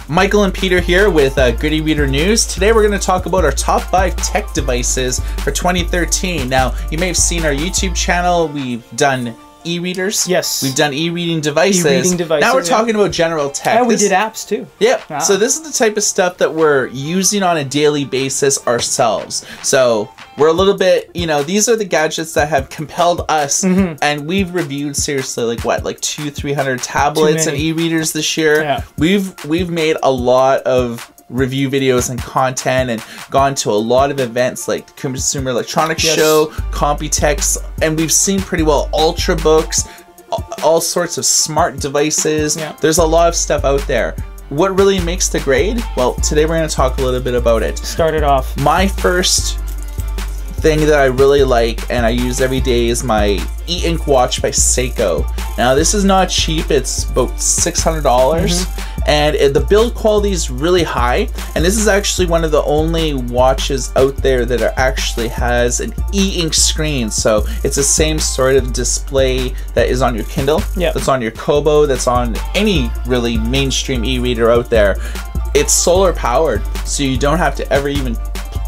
Michael and Peter here with Good e-Reader News. Today we're going to talk about our top 5 tech devices for 2013. Now, you may have seen our YouTube channel. We've done e-readers. Yes. We've done e-reading devices. Now we're talking about general tech. And we did apps too. Yep. Ah. So this is the type of stuff that we're using on a daily basis ourselves. So we're a little bit, you know, these are the gadgets that have compelled us, and we've reviewed seriously like 200-300 tablets and e-readers this year. Yeah. We've made a lot of review videos and content and gone to a lot of events like Consumer Electronics Show, Computex, and we've seen pretty well Ultrabooks, all sorts of smart devices. Yeah. There's a lot of stuff out there. What really makes the grade? Well, today we're going to talk a little bit about it. Start it off. My first thing that I really like and I use every day is my e-ink watch by Seiko. Now this is not cheap, it's about $600 and the build quality is really high, and this is actually one of the only watches out there that actually has an e-ink screen. So it's the same sort of display that is on your Kindle, that's on your Kobo, that's on any really mainstream e-reader out there. It's solar powered, so you don't have to ever even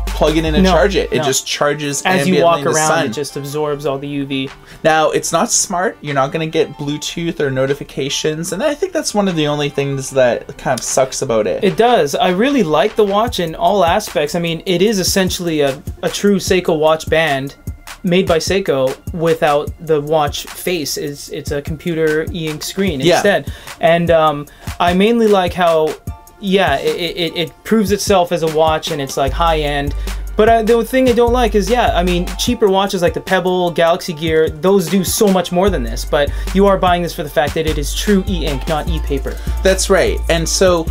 plug it in and charge it. It just charges as you walk around. It just absorbs all the UV. Now, it's not smart. You're not going to get Bluetooth or notifications, and I think that's one of the only things that kind of sucks about it. It does. I really like the watch in all aspects. I mean, it is essentially a true Seiko watch band made by Seiko without the watch face. It's a computer e-ink screen instead. And I mainly like how it proves itself as a watch, and it's like high-end. But the thing I don't like is, I mean, cheaper watches like the Pebble, Galaxy Gear, those do so much more than this. But you are buying this for the fact that it is true e-ink, not e-paper. That's right. And so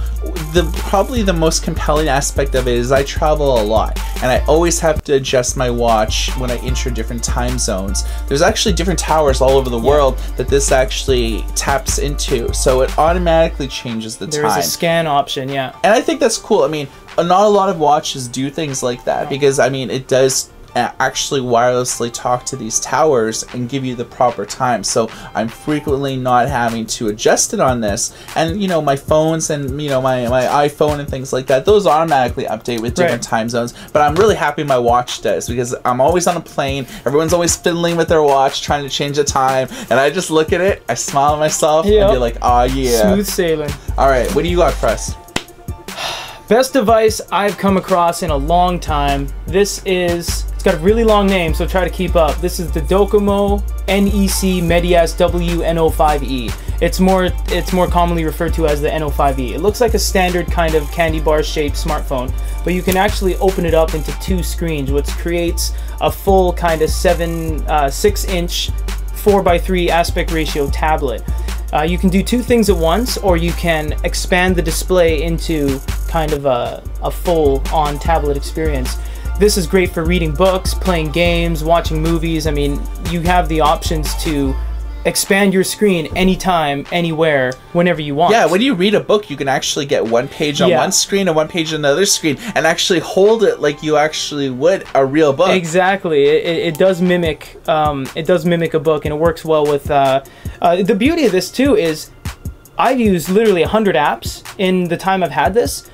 probably the most compelling aspect of it is I travel a lot, and I always have to adjust my watch when I enter different time zones. There's actually different towers all over the world that this actually taps into, so it automatically changes the time. There's a scan option, And I think that's cool. I mean, not a lot of watches do things like that because, I mean, it does actually wirelessly talk to these towers and give you the proper time. So I'm frequently not having to adjust it on this. And, you know, my phones and, you know, my iPhone and things like that, those automatically update with different time zones. But I'm really happy my watch does, because I'm always on a plane. Everyone's always fiddling with their watch, trying to change the time. And I just look at it, I smile at myself, and be like, oh yeah. Smooth sailing. All right, what do you got for us? Best device I've come across in a long time. It's got a really long name, so try to keep up. This is the Docomo NEC Medias WN05E. It's more commonly referred to as the N05E. It looks like a standard kind of candy bar shaped smartphone, but you can actually open it up into 2 screens, which creates a full kind of 6-inch 4:3 aspect ratio tablet. You can do 2 things at once, or you can expand the display into kind of a full-on tablet experience. This is great for reading books, playing games, watching movies. I mean, you have the options to expand your screen anytime, anywhere, whenever you want. Yeah, when you read a book, you can actually get one page on one screen and one page on another screen, and actually hold it like you actually would a real book. Exactly. It does mimic a book, and it works well with the beauty of this too is I've used literally 100 apps in the time I've had this.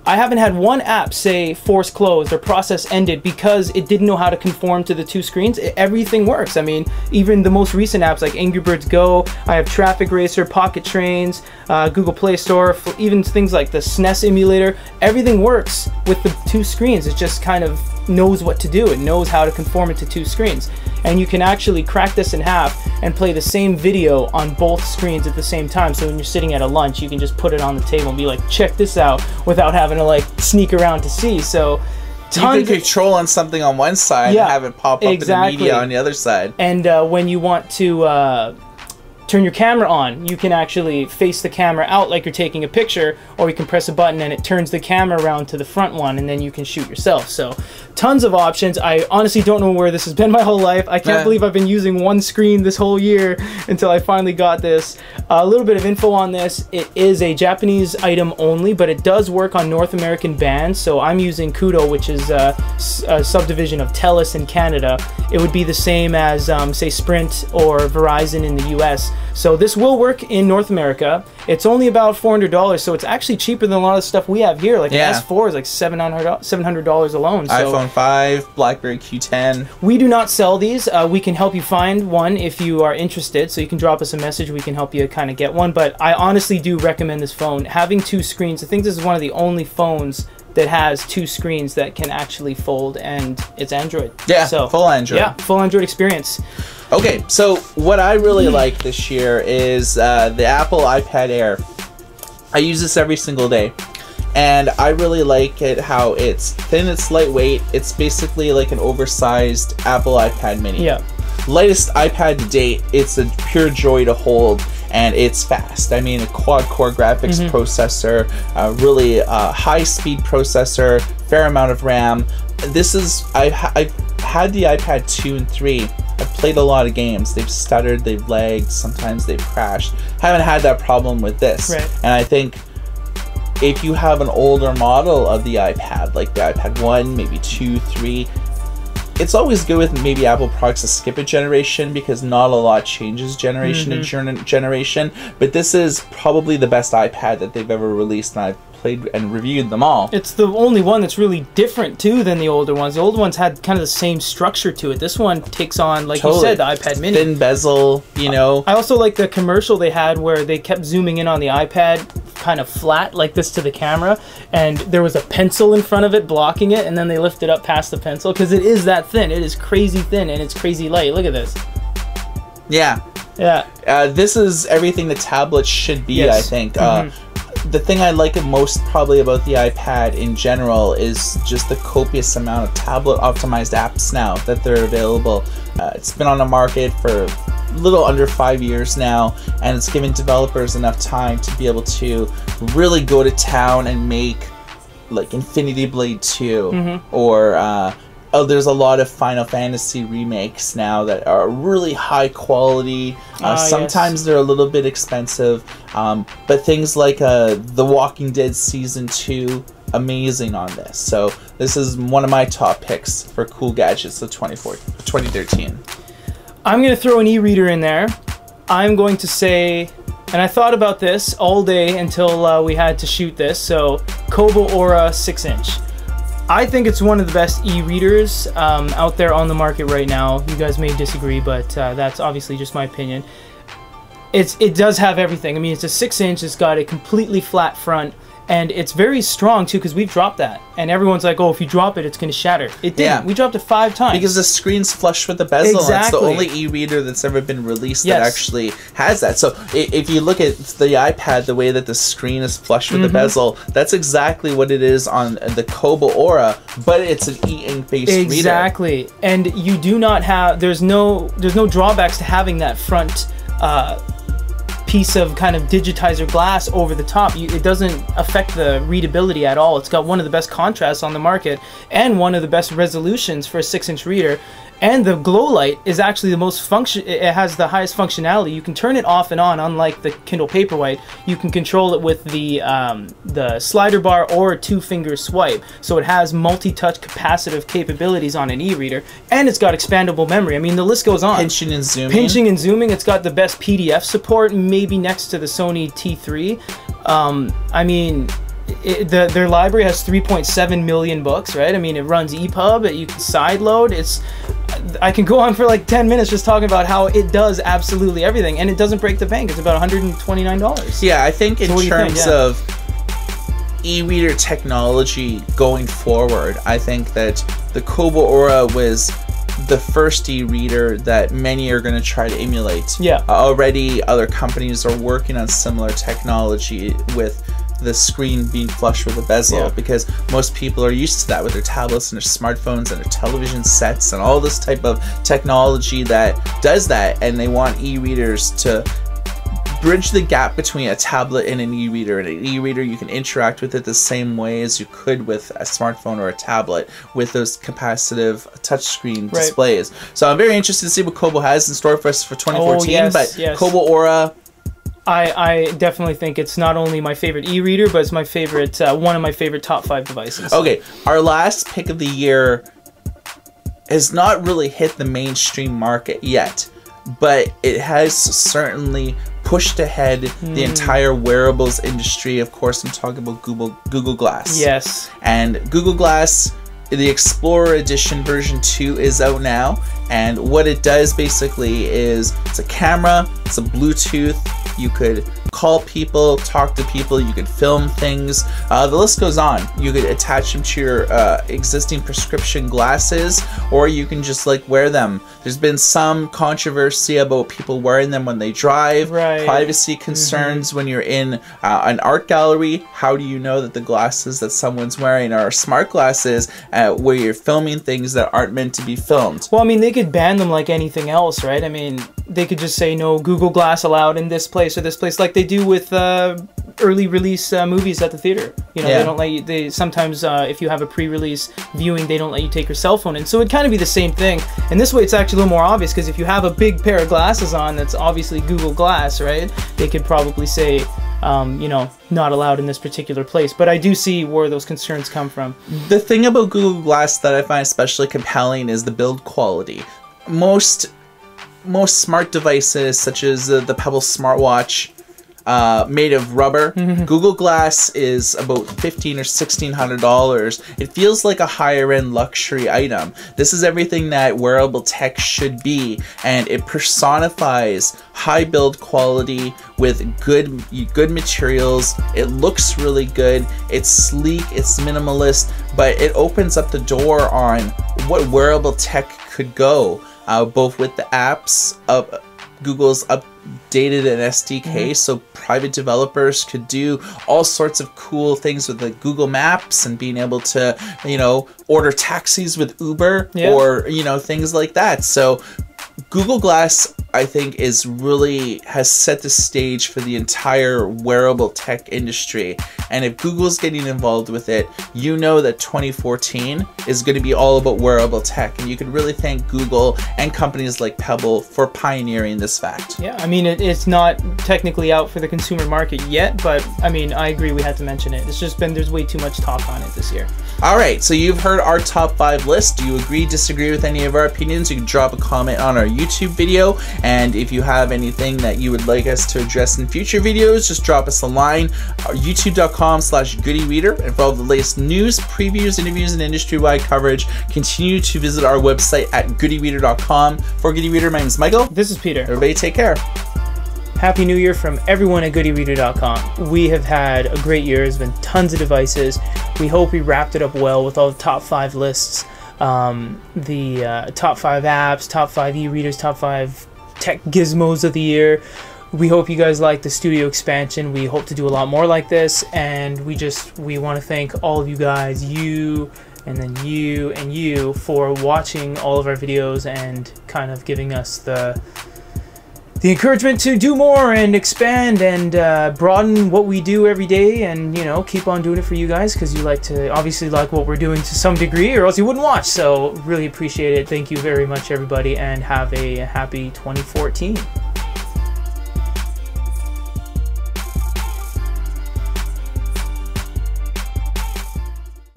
I haven't had one app say force closed or process ended because it didn't know how to conform to the 2 screens. Everything works. I mean, even the most recent apps like Angry Birds Go, I have Traffic Racer, Pocket Trains, Google Play Store, even things like the SNES emulator. Everything works with the 2 screens. It just kind of knows what to do. It knows how to conform it to 2 screens. And you can actually crack this in half and play the same video on both screens at the same time. So when you're sitting at a lunch, you can just put it on the table and be like, check this out, without having to like sneak around to see. So you can control on something on one side and have it pop up in the media on the other side. And when you want to turn your camera on. You can actually face the camera out like you're taking a picture, or you can press a button and it turns the camera around to the front one, and then you can shoot yourself. So tons of options. I honestly don't know where this has been my whole life. I can't believe I've been using one screen this whole year until I finally got this. A little bit of info on this. It is a Japanese item only, but it does work on North American bands. So I'm using Kudo, which is a subdivision of TELUS in Canada. It would be the same as say Sprint or Verizon in the US. So this will work in North America. It's only about $400, so it's actually cheaper than a lot of stuff we have here. Like an S4 is like $700 alone. So iPhone 5, BlackBerry Q10. we do not sell these. We can help you find one if you are interested. So you can drop us a message. We can help you kind of get one. But I honestly do recommend this phone. Having 2 screens, I think this is one of the only phones that has 2 screens that can actually fold, and it's Android. Yeah, so, full Android. Yeah, full Android experience. Okay, so what I really like this year is the Apple iPad Air. I use this every single day, and I really like it how it's thin, it's lightweight. It's basically like an oversized Apple iPad mini. Yeah. Lightest iPad to date. It's a pure joy to hold, and it's fast. I mean, a quad-core graphics processor, a really high-speed processor, fair amount of RAM. This is, I've had the iPad 2 and 3. I've played a lot of games. They've stuttered, they've lagged, sometimes they've crashed. Haven't had that problem with this. Right. And I think if you have an older model of the iPad, like the iPad 1, maybe 2, 3, it's always good with maybe Apple products to skip a generation because not a lot changes generation to generation. But this is probably the best iPad that they've ever released, and I've played and reviewed them all. It's the only one that's really different too than the older ones. The older ones had kind of the same structure to it. This one takes on, like you said, the iPad mini. Thin bezel, you know. I also like the commercial they had where they kept zooming in on the iPad kind of flat like this to the camera, and there was a pencil in front of it blocking it, and then they lifted up past the pencil because it is that thin. It is crazy thin and it's crazy light. Look at this. Yeah. Yeah. This is everything the tablet should be, Yes. I think. The thing I like most probably about the iPad in general is just the copious amount of tablet optimized apps now that they're available. It's been on the market for a little under 5 years now, and it's giving developers enough time to be able to really go to town and make like Infinity Blade 2 or there's a lot of Final Fantasy remakes now that are really high quality. Sometimes they're a little bit expensive, but things like The Walking Dead Season 2, amazing on this. So this is one of my top picks for cool gadgets of 2013. I'm going to throw an e-reader in there. I'm going to say, and I thought about this all day until we had to shoot this, so Kobo Aura 6-inch. I think it's one of the best e-readers out there on the market right now. You guys may disagree, but that's obviously just my opinion. It does have everything. I mean, it's a 6-inch. It's got a completely flat front, and it's very strong too because we've dropped that. And everyone's like, "Oh, if you drop it, it's going to shatter." It didn't. Yeah. We dropped it 5 times Because the screen's flush with the bezel. Exactly. It's the only e-reader that's ever been released that Yes. actually has that. So if you look at the iPad, the way that the screen is flush with the bezel, that's exactly what it is on the Kobo Aura, but it's an e-ink-based reader. Exactly. And you do not have, there's no drawbacks to having that front piece of kind of digitizer glass over the top. It doesn't affect the readability at all. It's got one of the best contrasts on the market and one of the best resolutions for a 6-inch reader. And the glow light is actually the most it has the highest functionality. You can turn it off and on, unlike the Kindle Paperwhite. You can control it with the slider bar or a 2-finger swipe. So it has multi-touch capacitive capabilities on an e-reader, and it's got expandable memory. I mean, the list goes on. Pinching and zooming. Pinching and zooming. It's got the best PDF support, maybe next to the Sony T3. I mean, their library has 3.7 million books, right? I mean, it runs EPUB. You can sideload. I can go on for like 10 minutes just talking about how it does absolutely everything, and it doesn't break the bank. It's about $129. Yeah, I think in terms of e-reader technology going forward, I think that the Kobo Aura was the first e-reader that many are going to try to emulate. Yeah. Already other companies are working on similar technology with the screen being flush with a bezel, because most people are used to that with their tablets and their smartphones and their television sets and all this type of technology that does that, and they want e-readers to bridge the gap between a tablet and an e-reader. And an e-reader, you can interact with it the same way as you could with a smartphone or a tablet with those capacitive touchscreen displays. So I'm very interested to see what Kobo has in store for us for 2014. But Kobo Aura, I definitely think it's not only my favorite e-reader, but it's my favorite, one of my favorite top 5 devices. Okay, our last pick of the year has not really hit the mainstream market yet, but it has certainly pushed ahead the entire wearables industry. Of course, I'm talking about Google Glass. Yes. And Google Glass, the Explorer Edition version 2 is out now, and what it does basically is it's a camera, it's a Bluetooth, you could call people, talk to people, you could film things, the list goes on. You could attach them to your existing prescription glasses, or you can just like wear them. There's been some controversy about people wearing them when they drive, privacy concerns when you're in an art gallery. How do you know that the glasses that someone's wearing are smart glasses where you're filming things that aren't meant to be filmed? Well, I mean, they could ban them like anything else, right? I mean, they could just say no Google Glass allowed in this place or this place, like they do with early release movies at the theater. You know, they don't let you. They sometimes, if you have a pre-release viewing, they don't let you take your cell phone in. So it'd kind of be the same thing. And this way, it's actually a little more obvious, because if you have a big pair of glasses on, that's obviously Google Glass, right? They could probably say, you know, not allowed in this particular place. But I do see where those concerns come from. The thing about Google Glass that I find especially compelling is the build quality. Most smart devices, such as the Pebble smartwatch, made of rubber. Google Glass is about $1,500 or $1,600. It feels like a higher end luxury item. This is everything that wearable tech should be, and it personifies high build quality with good materials. It looks really good. It's sleek, it's minimalist, but it opens up the door on what wearable tech could go, both with the apps of Google's updated an SDK, so private developers could do all sorts of cool things with the Google Maps and being able to, you know, order taxis with Uber or, you know, things like that. So Google Glass, I think, has set the stage for the entire wearable tech industry. And if Google's getting involved with it, you know that 2014 is going to be all about wearable tech. And you can really thank Google and companies like Pebble for pioneering this fact. Yeah, I mean, it's not technically out for the consumer market yet, but I mean, I agree we had to mention it. It's just been, there's way too much talk on it this year. All right, so you've heard our top 5 list. Do you agree, disagree with any of our opinions? You can drop a comment on our YouTube video, and if you have anything that you would like us to address in future videos, just drop us a line. youtube.com/goodyreader, and for all the latest news, previews, interviews, and industry-wide coverage, continue to visit our website at goodyreader.com. For Goody Reader, my name is Michael. This is Peter. Everybody take care. Happy New Year from everyone at goodyreader.com. We have had a great year. There's been tons of devices. We hope we wrapped it up well with all the top 5 lists. The top 5 apps, top 5 e-readers, top 5 tech gizmos of the year. We hope you guys like the studio expansion. We hope to do a lot more like this, and we want to thank all of you guys, you and then you and you, for watching all of our videos and kind of giving us the encouragement to do more and expand and broaden what we do every day, and, you know, keep on doing it for you guys, because you obviously like what we're doing to some degree, or else you wouldn't watch. So really appreciate it. Thank you very much, everybody, and have a happy 2014.